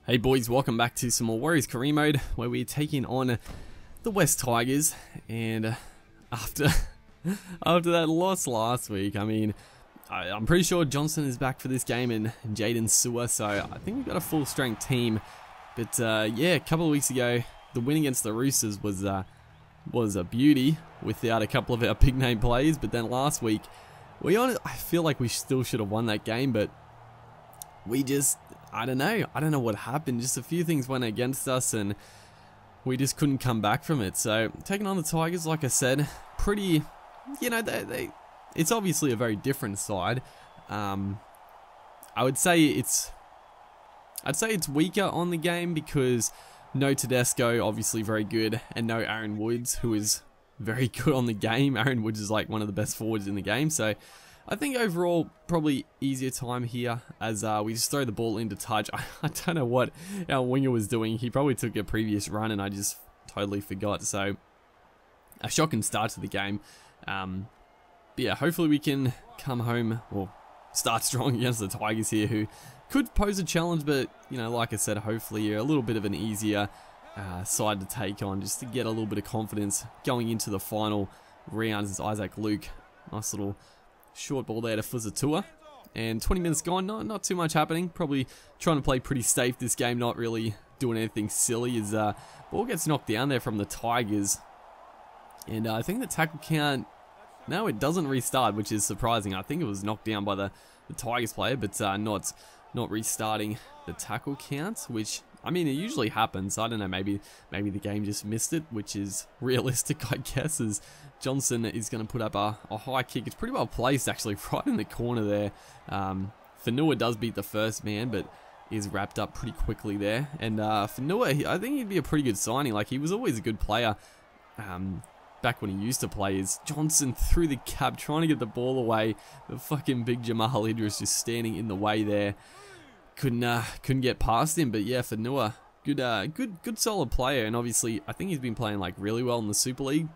Hey boys, welcome back to some more Warriors career mode where we're taking on the West Tigers. And after that loss last week, I mean, I'm pretty sure Johnson is back for this game and Jaden Sewer, so I think we've got a full strength team. But yeah, a couple of weeks ago, the win against the Roosters was a beauty without a couple of our big name players. But then last week, I feel like we still should have won that game, but we just, I don't know what happened. Just a few things went against us and we just couldn't come back from it. So taking on the Tigers, like I said, pretty, you know, it's obviously a very different side. I'd say it's weaker on the game because no Tedesco, obviously very good, and no Aaron Woods, who is very good on the game. Aaron Woods is like one of the best forwards in the game, so I think overall probably easier time here as we just throw the ball into touch. I don't know what our winger was doing. He probably took a previous run and I just totally forgot. So a shocking start to the game. But yeah, hopefully we can come home or start strong against the Tigers here, who could pose a challenge, but you know, like I said, hopefully a little bit of an easier side to take on, just to get a little bit of confidence going into the final rounds. It's Isaac Luke, nice little short ball there to Fuzatua, and 20 minutes gone, not too much happening. Probably trying to play pretty safe this game, not really doing anything silly, as ball gets knocked down there from the Tigers, and I think the tackle count, no, it doesn't restart, which is surprising. I think it was knocked down by the Tigers player, but not restarting the tackle count, which, I mean, it usually happens. I don't know, maybe the game just missed it, which is realistic, I guess, as Johnson is going to put up a high kick. It's pretty well placed, actually, right in the corner there. Fanua does beat the first man, but is wrapped up pretty quickly there. And Fanua, I think he'd be a pretty good signing. Like, he was always a good player back when he used to play. Is Johnson through the cab, trying to get the ball away. The fucking big Jamal Idris just standing in the way there. Couldn't get past him, but yeah, Fanua, good solid player, and obviously I think he's been playing like really well in the Super League.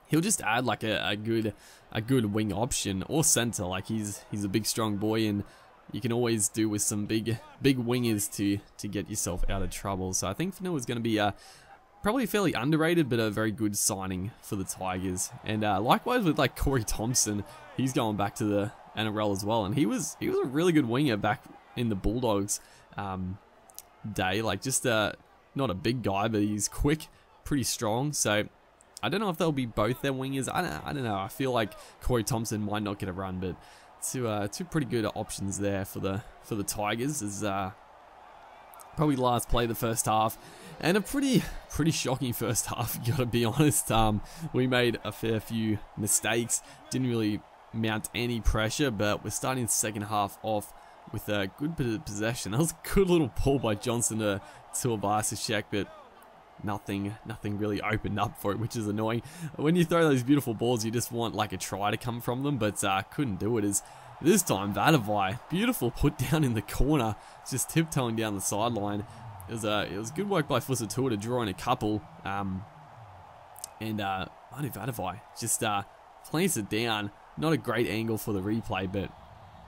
He'll just add like a good wing option or center. Like he's a big strong boy, and you can always do with some big wingers to get yourself out of trouble. So I think Fanua is going to be probably fairly underrated, but a very good signing for the Tigers. And likewise with like Corey Thompson, he's going back to the NRL as well, and he was a really good winger back in the Bulldogs day. Like, just not a big guy, but he's quick, pretty strong. So I don't know if they'll be both their wingers. I don't know. I feel like Corey Thompson might not get a run, but two pretty good options there for the Tigers. As probably last play the first half, and a pretty shocking first half, you gotta be honest. We made a fair few mistakes, didn't really mount any pressure, but we're starting the second half off with a good bit of possession. That was a good little pull by Johnson to Abasashek, but nothing really opened up for it, which is annoying. When you throw those beautiful balls, you just want like a try to come from them, but couldn't do it. As this time Vadavai, beautiful put down in the corner, just tiptoeing down the sideline. It was good work by Fuzatua to draw in a couple, and Manu Vadavai just plants it down. Not a great angle for the replay, but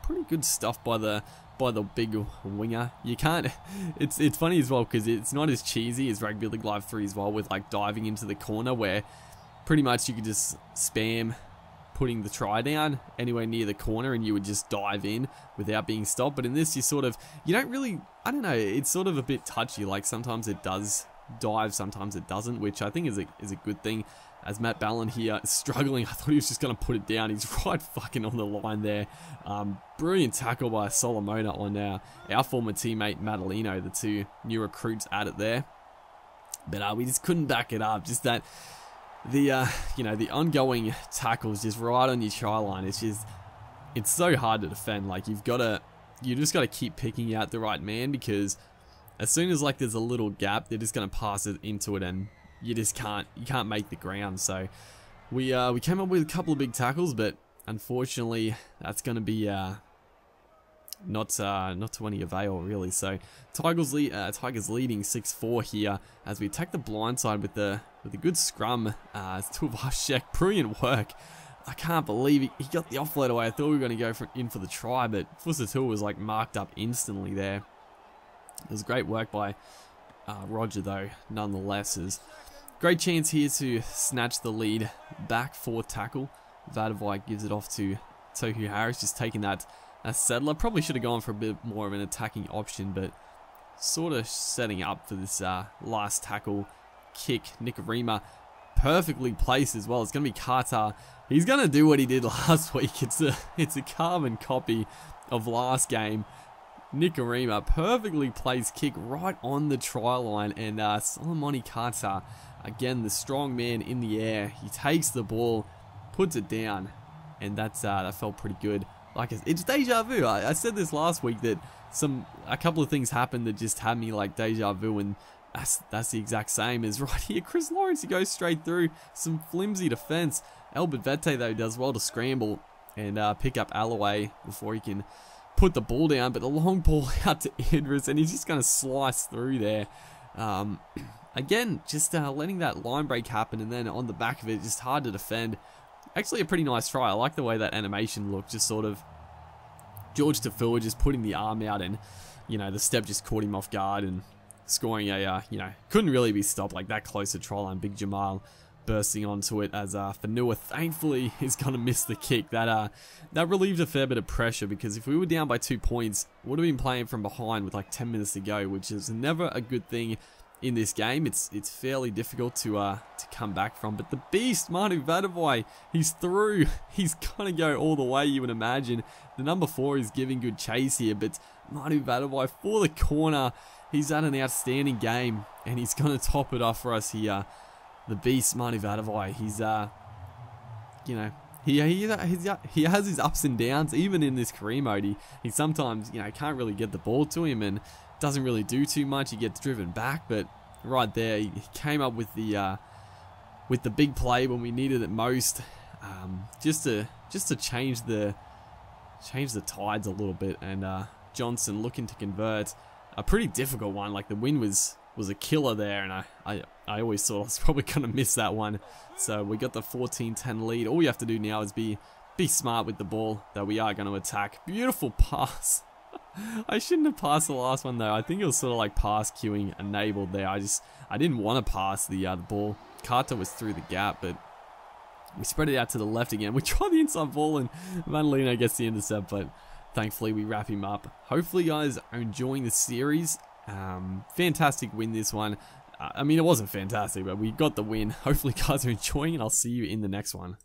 pretty good stuff by the big winger. You can't, it's funny as well because it's not as cheesy as Rugby League Live 3 as well, with like diving into the corner, where pretty much you could just spam putting the try down anywhere near the corner and you would just dive in without being stopped. But in this, you don't really, I don't know, it's sort of a bit touchy. Like sometimes it does dive, sometimes it doesn't, which I think is a good thing. As Matt Ballon here is struggling, I thought he was just going to put it down. He's right fucking on the line there. Brilliant tackle by Solomona on our former teammate Madalino, the two new recruits at it there. But we just couldn't back it up. Just that, the ongoing tackles just right on your try line. It's so hard to defend. Like you just got to keep picking out the right man, because as soon as like there's a little gap, they're just going to pass it into it, and you can't make the ground. So we came up with a couple of big tackles, but unfortunately that's going to be not to any avail really. So Tigers leading 6-4 here as we attack the blind side with a good scrum. It's Tuivasa-Sheck, brilliant work. I can't believe he got the offload away. I thought we were going to go in for the try, but Fuzatua was like marked up instantly there. It was great work by Roger though, nonetheless. Is great chance here to snatch the lead back for tackle. Vadavai gives it off to Tohu Harris, just taking that settler. Probably should have gone for a bit more of an attacking option, but sort of setting up for this last tackle kick. Nikarima perfectly placed as well. It's going to be Carter. He's going to do what he did last week. It's a carbon copy of last game. Nikarima, perfectly placed kick right on the try line, and Solomoni Carter, again the strong man in the air. He takes the ball, puts it down, and that felt pretty good. Like, it's deja vu. I said this last week that a couple of things happened that just had me like deja vu, and that's the exact same as right here. Chris Lawrence, he goes straight through some flimsy defense. Albert Vete though does well to scramble and pick up Alloway before he can put the ball down, but the long ball out to Idris, and he's just going to slice through there. Again, just letting that line break happen, and then on the back of it, just hard to defend. Actually a pretty nice try. I like the way that animation looked, just sort of George Tafua just putting the arm out, and the step just caught him off guard and scoring a couldn't really be stopped. Like that close to try line. Big Jamal bursting onto it as Fanua thankfully is going to miss the kick. That relieved a fair bit of pressure, because if we were down by 2 points, would have been playing from behind with like 10 minutes to go, which is never a good thing in this game. It's fairly difficult to come back from. But the beast, Manu Vadavai, he's through. He's going to go all the way, you would imagine. The number 4 is giving good chase here, but Manu Vadavai for the corner. He's had an outstanding game, and he's going to top it off for us here. The beast, Manu Vadavai, he's he has his ups and downs, even in this career mode. He sometimes, can't really get the ball to him and doesn't really do too much. He gets driven back, but right there, he came up with the big play when we needed it most, just to change the tides a little bit. And Johnson looking to convert, a pretty difficult one. Like the win was a killer there, and I always thought I was probably gonna miss that one. So we got the 14-10 lead. All we have to do now is be smart with the ball that we are going to attack. Beautiful pass. I shouldn't have passed the last one though. I think it was sort of like pass queuing enabled there. I didn't want to pass the ball. Carter was through the gap, but we spread it out to the left again. We try the inside ball, and Manolino gets the intercept, but thankfully we wrap him up. Hopefully you guys are enjoying the series. Fantastic win this one. I mean, it wasn't fantastic, but we got the win. Hopefully you guys are enjoying, and I'll see you in the next one.